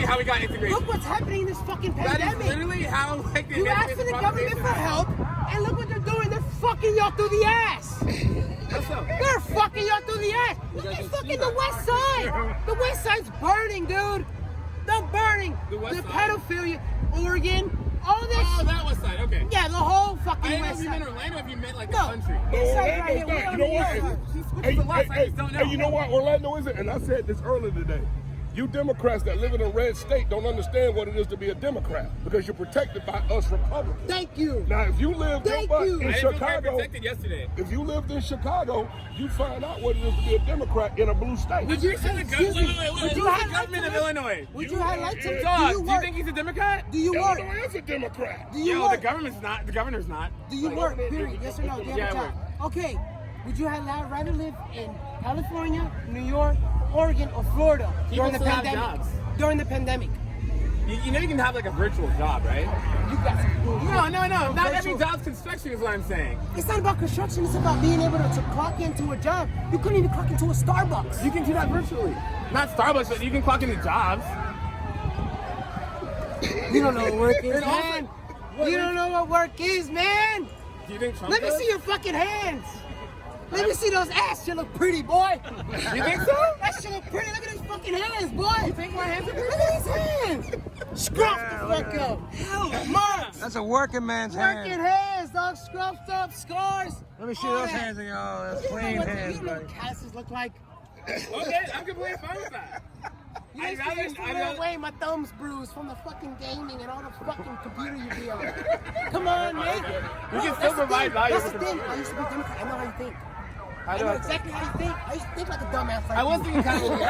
how we got integration. Look what's happening in this fucking pandemic. That is literally how, like, you asked for the government for help, and look what they're doing. They're fucking y'all through the ass. They're fucking y'all through the ass. Look at fucking the west side. The west side's burning, dude. They're burning. The pedophilia, Oregon, all this. Oh, that west side, okay. Yeah, the whole fucking west side. I didn't know if you meant Orlando, if you meant like the country. This side right here. You know what? Hey, you know what? Orlando isn't, and I said this earlier today. You Democrats that live in a red state don't understand what it is to be a Democrat because you're protected by us Republicans. Thank you. Now, if you lived in Chicago, protected yesterday. If you lived in Chicago, you find out what it is to be a Democrat in a blue state. Would you say the government of Illinois? Would you highlight to do you think he's a Democrat? Do you work? Illinois is a Democrat. Do you work? The government's not. The governor's not. Do you work? Period. Yes or no? Do you have a job? Okay. Would you rather live in California, New York, Oregon, or Florida during the pandemic? During the pandemic. You know you can have like a virtual job, right? You got No. Not every job's construction is what I'm saying. It's not about construction. It's about being able to clock into a job. You couldn't even clock into a Starbucks. You can do that virtually. Not Starbucks, but you can clock into jobs. You don't know what work is, man. You don't know what work is, man. Do you think Trump Let me see your fucking hands. Let me see those ass. You look pretty, boy. You think so? That shit look pretty. Look at these fucking hands, boy. You think my hands are pretty? Look at these hands. Scruff the fuck up. Hell, marks. That's a working man's hand. Working hands, dog. Scruffed up, scars. Let me see those hands of y'all. That's clean hands, you know what calluses look like. Okay, I'm completely fine with that. I'd rather away my thumbs bruised from the fucking gaming and all the fucking computer you be on. Come on, man. You can still provide value. That's the thing. I used to be Democrat. I know how you think. I know exactly how you think. I used to think like a dumbass. I was thinking kind of.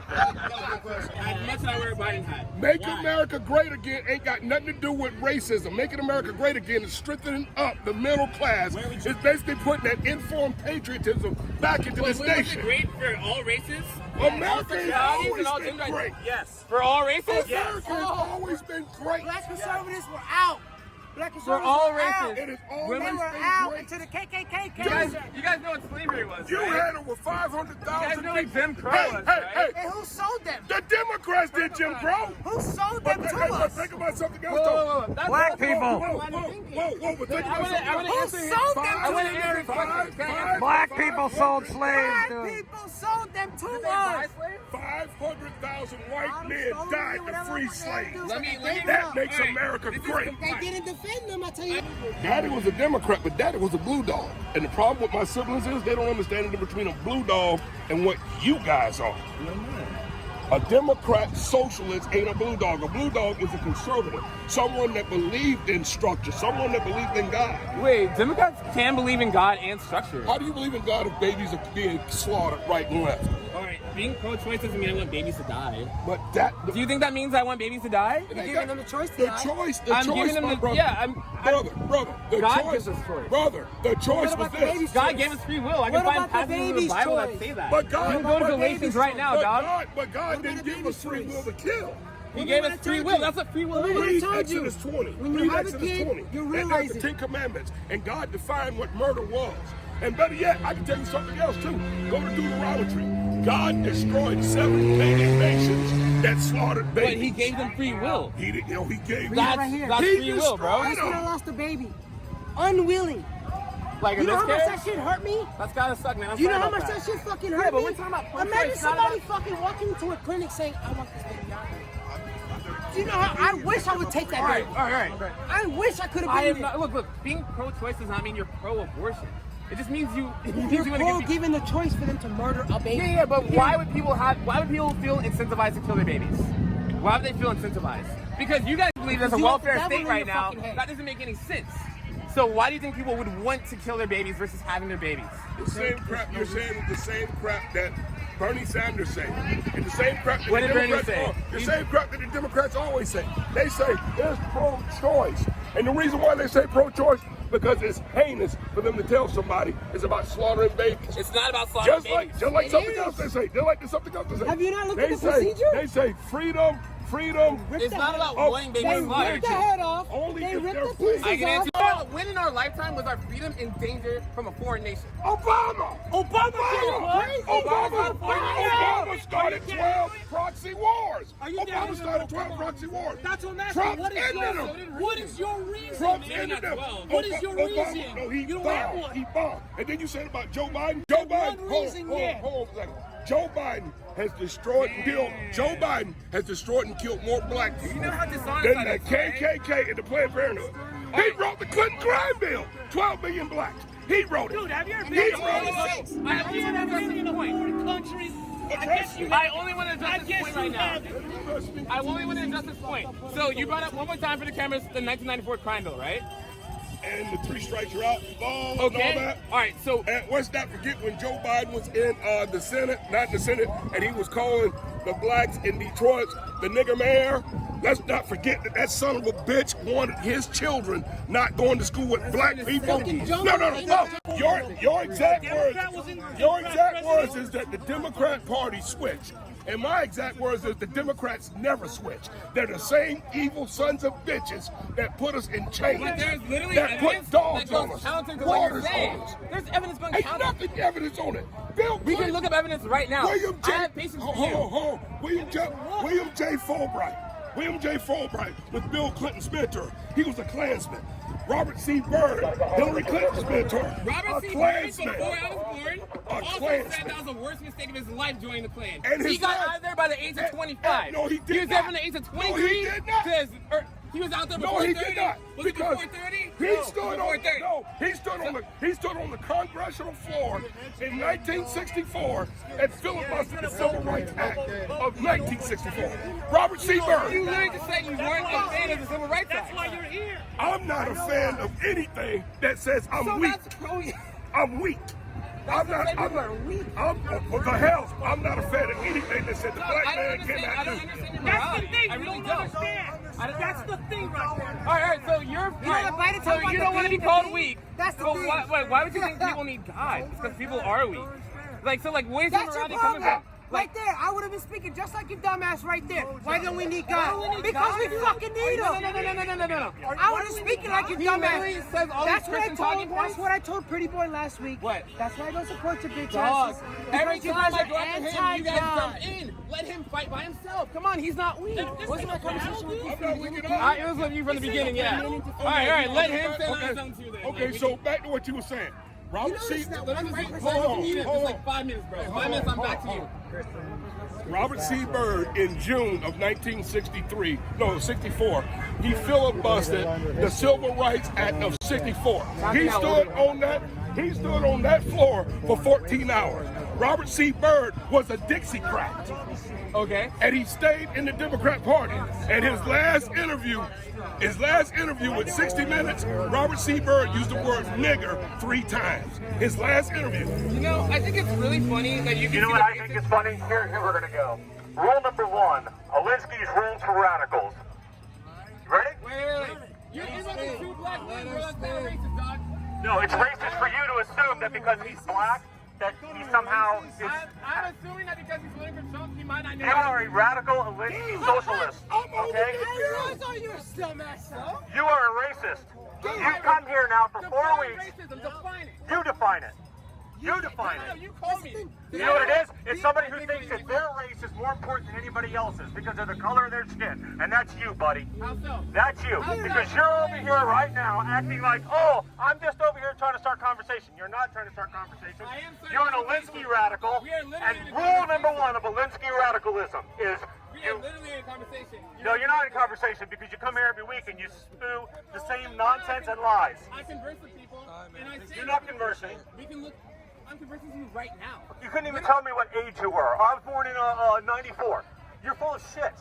How much did I wear a Biden hat? Make America great again ain't got nothing to do with racism. Making America great again is strengthening up the middle class. It's basically putting that informed patriotism back into this nation. Great for all races? America has always been great. Yes. For all races? America has always been great. Black conservatives were out. Black For all races. It has always Women were been out great. into the KKK. You guys know what slavery was, You right? had over 500,000 You guys know what Jim Crow was, hey, right? And who sold them? The Democrats did Jim Crow. Who sold them to us? Think about something else. Whoa. Black people. Whoa, but think about something else. Who sold them I to want to us? answer five. Black people sold slaves, Black dude. people sold them to us. 500,000 white men died to free slaves. Let That makes America great. They didn't defend them, I tell you. Daddy was a Democrat, but Daddy was a blue dog. And the problem with my siblings is they don't understand the difference between a blue dog and what you guys are. A Democrat socialist ain't a blue dog. A blue dog is a conservative. Someone that believed in structure. Someone that believed in God. Wait, Democrats can believe in God and structure. How do you believe in God if babies are being slaughtered right and left? Alright, being pro-choice doesn't mean I want babies to die. But that... Do you think that means I want babies to die? You're giving them the choice to The die. choice, I'm giving them the... brother. Yeah, Brother, the God choice... gives us choice. Brother, the choice was about the this. baby's God choice? gave us free will. I What can find about the passages in the baby's Bible that choice? say that. But God... You can go to the Galatians baby's right now, dog. But God What didn't about the give us baby's free choice? will to kill. He gave us free will. That's what free will is. Read I told you. Exodus 20. When you Read have a Exodus kid, 20. you And realize that's it. the 10 Commandments. And God defined what murder was. And better yet, I can tell you something else too. Go to Deuteronomy. God destroyed 7 pagan nations that slaughtered babies. But he gave them free will. He didn't, he gave That's them. right here. That's He free will, bro. destroyed That's when I lost a baby. Unwilling. Like You in know this how much that case, shit hurt me? that's gotta suck, man. I'm You know sorry how about much that shit fucking hurt Yeah, but me? we're talking about pro-choice, Imagine not somebody about- fucking walking into a clinic saying, I want this baby out. Do you know how? I wish I would take that baby. All right. I wish I could have I been am there. not. Look. Being pro-choice does not mean you're pro-abortion. It just means you. It means You're you want to pro give. giving the choice for them to murder a baby. Yeah, but why would people feel incentivized to kill their babies? Why would they feel incentivized? Because you guys believe there's a You have welfare the devil state in right your now. fucking head. That doesn't make any sense. So why do you think people would want to kill their babies versus having their babies? The same crap you're saying is the same crap that Bernie Sanders say. And the same crap that What the did Bernie Democrats say? the same crap that the Democrats always say. They say there's pro-choice. And the reason why they say pro-choice, because it's heinous for them to tell somebody it's about slaughtering babies. It's not about slaughtering babies. Just like It something is. else they say. Just like something else they say. Have you not looked at They the say, procedure? They say freedom freedom. It's not about Oh, winning, They baby. ripped the head off. Only They if ripped they're the free. pieces I can off. answer you. When in our lifetime was our freedom in danger from a foreign nation? Obama started 12 proxy wars. Obama started 12 proxy wars. That's what I'm asking. Trump What is ended your, them. what is your reason? Trump man? ended them. What is your Obama, reason? no, he You don't have bombed. one. He bombed. And then you said about Joe Biden. Joe Biden. one reason, yeah. Hold on a second. Joe Biden has destroyed and killed. Joe Biden has destroyed and killed more black people You know how dishonest than that the is, right? KKK and the Planned Parenthood. He wrote the Clinton crime bill. 12 million blacks. He wrote it. Dude, have you ever He been wrote to it. Have you ever been in a foreign country? I guess you I have. only want to I address this guess point you right now. have. I only want to address this point. So you brought up one more time for the cameras the 1994 crime bill, right? And the 3 strikes you're out. And all Okay. that. All right. So And let's not forget when Joe Biden was in the Senate, not in the Senate, and he was calling the blacks in Detroit the nigger mayor. Let's not forget that that son of a bitch wanted his children not going to school with black people. No. Your exact words is that the Democrat Party switched. And my exact words is the Democrats never switch. They're the same evil sons of bitches that put us in chains. but there's literally that evidence put dogs that on goes us. counter to what you're Waters saying. on us. There's evidence going Ain't counter. nothing evidence on it. Bill We can Clinton, look up evidence right now. William J. I have patience with Hold you. on. William J. Fulbright. William J. Fulbright was Bill Clinton's mentor. He was a Klansman. Robert C. Byrd, Hillary Clinton's mentor. Robert C. Byrd, Klansman. before I was born, also Klansman. said that was the worst mistake of his life joining the Klan. And He his got life- out of there by the age of 25. No, he did He was there not. from the age of No, 23 he did not. to his, he was out there before No, he 30. did not. Was it Because before 30? he No, stood before on 30. no, he stood on the congressional floor in 1964 and filibustered the Civil Rights Act of 1964. Robert C. You Byrd. literally just said you weren't a fan of the Civil Rights Act. That's why you're here. I'm not a fan of anything that says I'm So weak. that's pro. I'm weak. I'm not. people are weak. What the hell? I'm not a fan of anything that said the black I don't man understand. I cannot don't do. understand your That's the morality. thing. I You really don't don't. understand. That's the thing right there. All right. So you're. know, by the So time you the don't want to be thing- called the weak. thing- that's the But thing. why would you think people need God? It's because people are weak. Like so. Like where's your That's your morality coming problem. from? Right there, I would have been speaking just like your dumbass right there. Why don't we need God? Why do we need Because God? we fucking need No. him. I would have speaking like your He literally dumbass. says all That's these what I Christian talking told. That's points. what I told Pretty Boy last week. What? That's why I don't support your bitch Dog. asses. Every Because you time guys I go are after him, you guys jump anti-God. in. Let him fight by himself. Come on, he's not weak. Wasn't my conversation with you? I'm not weak at all. It was with you from the beginning, yeah. All right. Let him say Okay. something to you then. Okay, so back to what you were saying. Robert C. Let him just Hold just on. like 5 minutes, bro. 5 minutes, I'm back to you. Robert C. Byrd in June of 64, he filibustered the Civil Rights Act of 64. He stood on that floor for 14 hours. Robert C. Byrd was a Dixiecrat. Okay. And he stayed in the Democrat Party. And his last interview with 60 Minutes, Robert C. Byrd used the word nigger 3 times. His last interview. You know, I think it's really funny that you can You know see what the I think is funny? Here we're going to go. Rule number 1, Alinsky's rules for radicals. You ready? Wait. You're the 2 black men, bro. That's not racist, dog. No, it's racist for you to assume that because he's black, that he somehow is... I'm assuming that because he's voting for Trump, he might not know. You are a radical Alinsky socialist, okay? I realize you're a dumbass, though. You are a racist. You've come here now for 4 Define weeks. racism, define it. You define it. You define No, it. you call me. You know what it is? It's somebody who thinks that their race is more important than anybody else's because of the color of their skin. And that's you, buddy. How so? That's you. Because you're over here right now acting like, oh, I'm just over here trying to start conversation. You're not trying to start conversation. I am starting You're an conversation. Alinsky radical. We are literally And in a rule number conversation. 1 of Alinsky radicalism is We are literally in a conversation. no, you're not in conversation because you come here every week and you spew the same nonsense and lies. I converse with people, and I say You're not conversing. we can look. I'm conversing with you right now. You couldn't even tell me what age you were. I was born in 94. You're full of shit.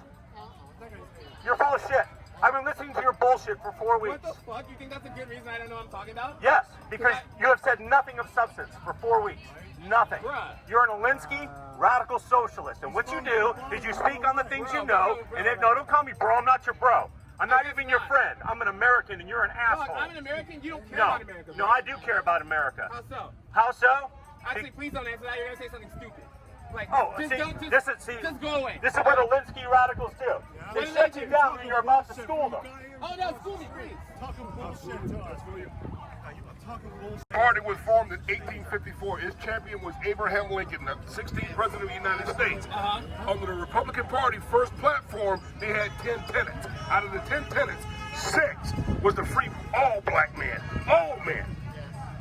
You're full of shit. I've been listening to your bullshit for 4 weeks. What the fuck? You think that's a good reason I don't know what I'm talking about? Yes, because you have said nothing of substance for 4 weeks. Nothing. Bruh. You're an Alinsky radical socialist. And what you do is you speak on the things you know. And then, no, don't call me bro. I'm not your bro. I'm not even your friend. I'm an American and you're an Fuck, asshole. I'm an American. You don't care No, about America. no, bro. I do care about America. How so? How so? Actually, please don't answer that. You're gonna say something stupid. Like, Oh, just see, don't. Just, this is see. just go away. This is what Alinsky radicals do. They shut you down when you're about to school them. Oh no, school me, please. Party was formed in 1854. Its champion was Abraham Lincoln, the 16th president of the United States. Under the Republican Party first platform, they had 10 tenets. Out of the 10 tenets, 6 was to free all black men, all men.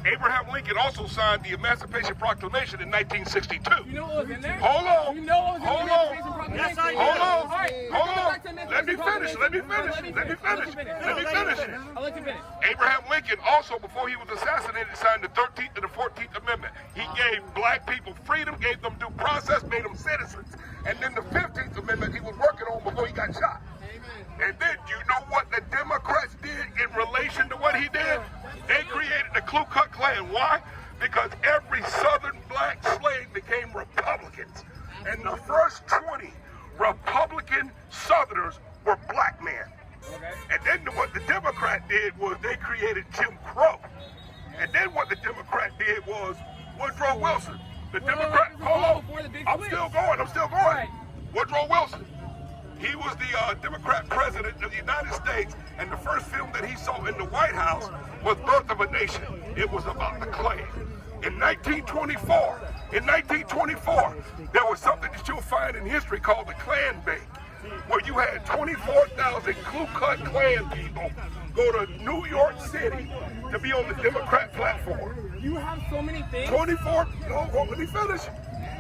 Abraham Lincoln also signed the Emancipation Proclamation in 1962. You know what was in there? Hold on. You know what was in Hold the on. Emancipation Proclamation? Yes, I do. Hold on. All right, Hold let's go on. back to the Let me Emancipation finish. Let me Proclamation. finish. Let me finish. Let me finish. I'll let you finish. Abraham Lincoln also, before he was assassinated, signed the 13th and the 14th Amendment. He gave black people freedom, gave them due process, made them citizens. And then the 15th Amendment he was working on before he got shot. And then you know what the Democrats did in relation to what he did? They created the Ku Klux Klan. Why? Because every Southern black slave became Republicans. And the first 20 Republican Southerners were black men. And then what the Democrat did was they created Jim Crow. And then what the Democrat did was Woodrow Wilson. The Democrat, hold on, I'm still going. Woodrow Wilson. He was the Democrat president of the United States, and the first film that he saw in the White House was Birth of a Nation. It was about the Klan. In 1924, there was something that you'll find in history called the Klan Bank, where you had 24,000 Ku Klux Klan people go to New York City to be on the Democrat platform. You have so many things. 24, no, well, let me finish.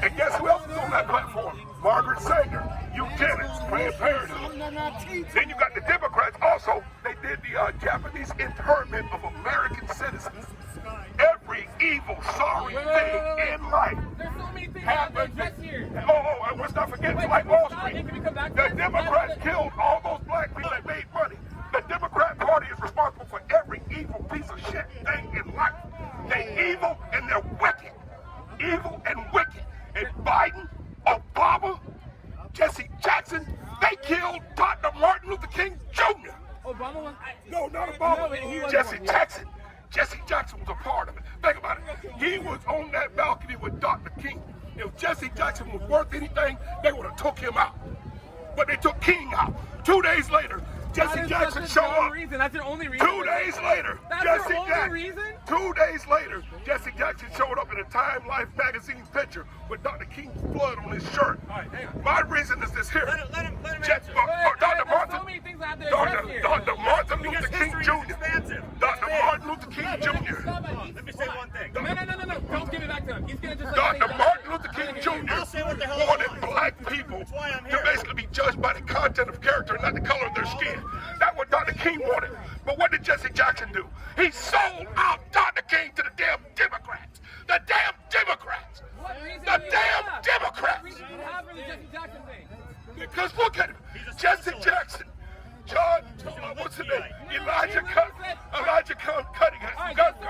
And guess who else is on that platform? Margaret Sanger, eugenics, Planned Parenthood. Then you got the Democrats also. They did the Japanese internment of American citizens. Every evil, sorry thing in life There's so many things happened. just here. Oh, and let's not forget, like Wall Street. Can we come back to The this? Democrats killed all those black people that made money. The Democrat Party is responsible for every evil piece of shit thing in life. They're evil and they're wicked. Evil and wicked. And Biden, Obama, Jesse Jackson, they killed Dr. Martin Luther King Jr. Obama was. No, not Obama. No, he wasn't Jesse one. Jackson. Jesse Jackson was a part of it. Think about it. He was on that balcony with Dr. King. If Jesse Jackson was worth anything, they would have took him out. But they took King out. 2 days later, Jesse Jackson showed up. That's your only reason. 2 days later, That's Jesse your only Jackson. reason? 2 days later, Jesse Jackson showed up in a Time Life magazine picture with Dr. King's blood on his shirt. My reason is this here. Let him Dr. There's Martin, so many things I have to address here. Dr. Martin Luther Because King history is Jr. expansive. Dr. Martin Luther King Jr. Let me say one thing. No. Don't give it back to him. He's gonna just Dr. Martin Luther King I'll say what the Jr. hell I wanted want. black people That's why I'm to here. basically be judged by the content of character, not the color of their skin. That's what Dr. King wanted. But what did Jesse Jackson do? He sold out Dr. King to the damn Democrats. The damn Democrats. What reason The do you damn have? Democrats. What reason do you have for the Jesse Jackson thing? Because look at him. Jesse Jackson. What's his name? Elijah Cutting. All right, Gun just so I'm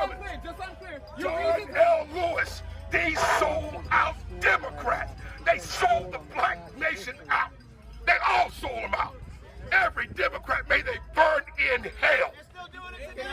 Cummings. clear. Just so I'm clear. Your John reason. L. Lewis. These sold out Democrats. They sold the black nation out. They all sold them out. Every Democrat, may they burn in hell. Still doing it today.